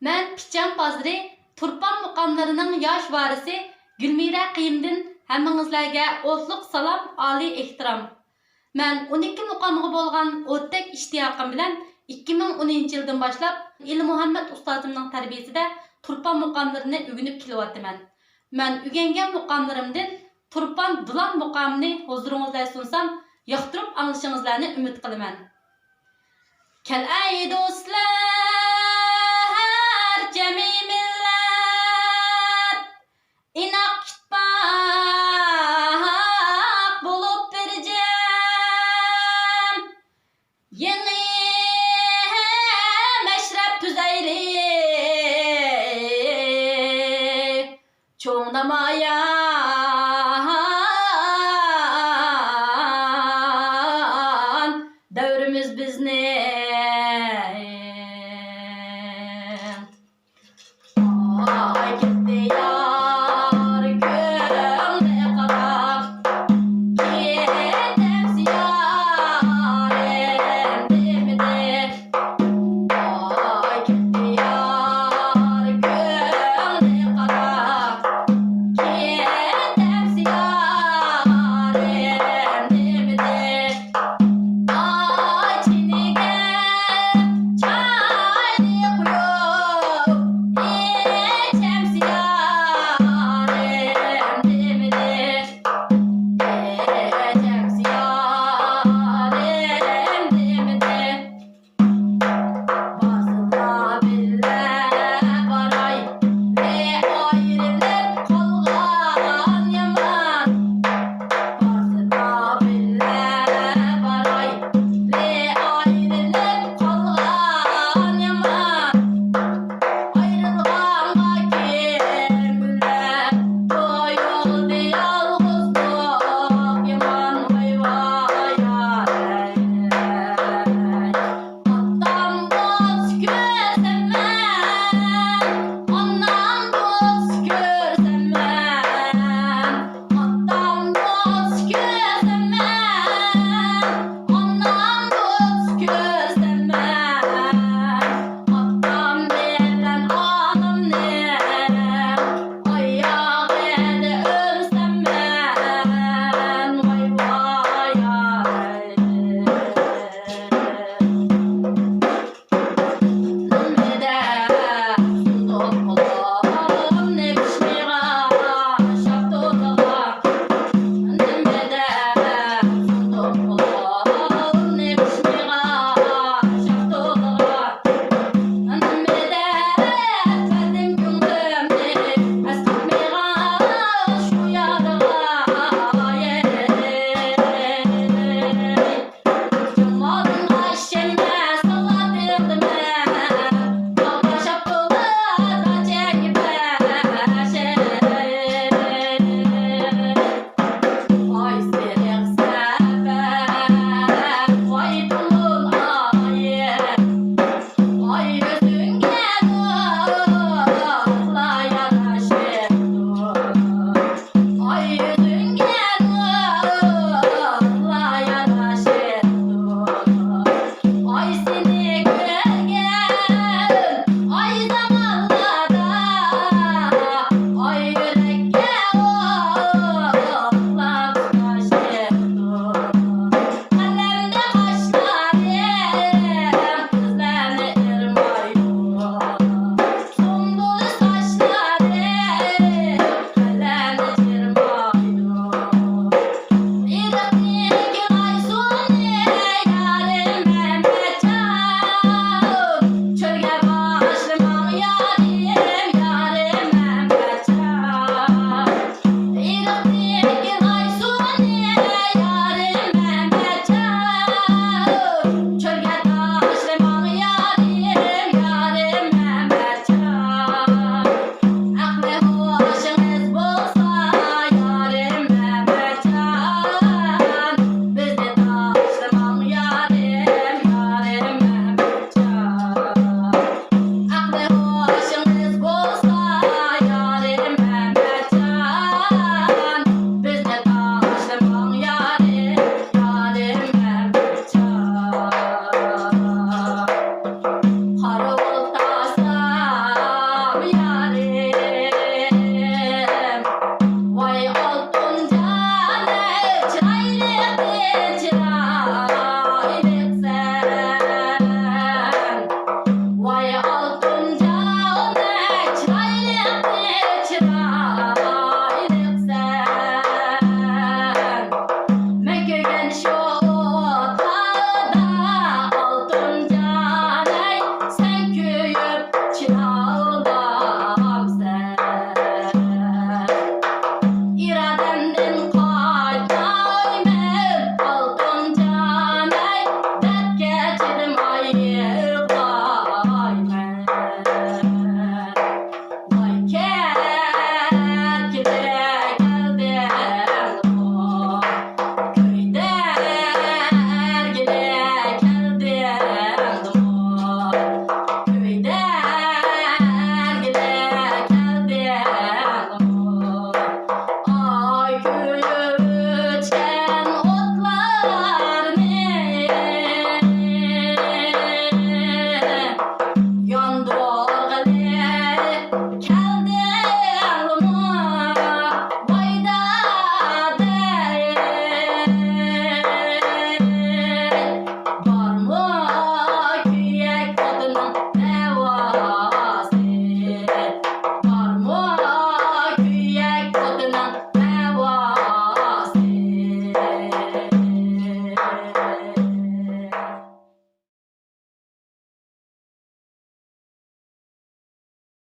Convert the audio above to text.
Mən Piçan bazarı Turpan muqamlarının yaş varisi Gülmira Qiyimdin həmmіңizlərə otluq salam, ali ehtiram. Mən 12 muqamıға bolğan o'tdak iştiyaqım bilan 2010 yıldan başlap İl Muhammed ustazımның tərbiyəsində Turpan muqamlarını ögünüp kelyapman. Mən ögəngan muqamlarımdan Turpan Dolان muqamını huzuruңuzda sunsam, yoqtirib anglashingizlarni umid qilaman. Kel ay do'stlar, jami millat, inoq kitbaq bo'lib berjam. Yeni meşrep tüzeyli, çoğun namayan devrimiz bizni. Ay gitti yar gönlüne kadar, gidem ziyaret demedi. Ay gitti yar gönlüne kadar, gidem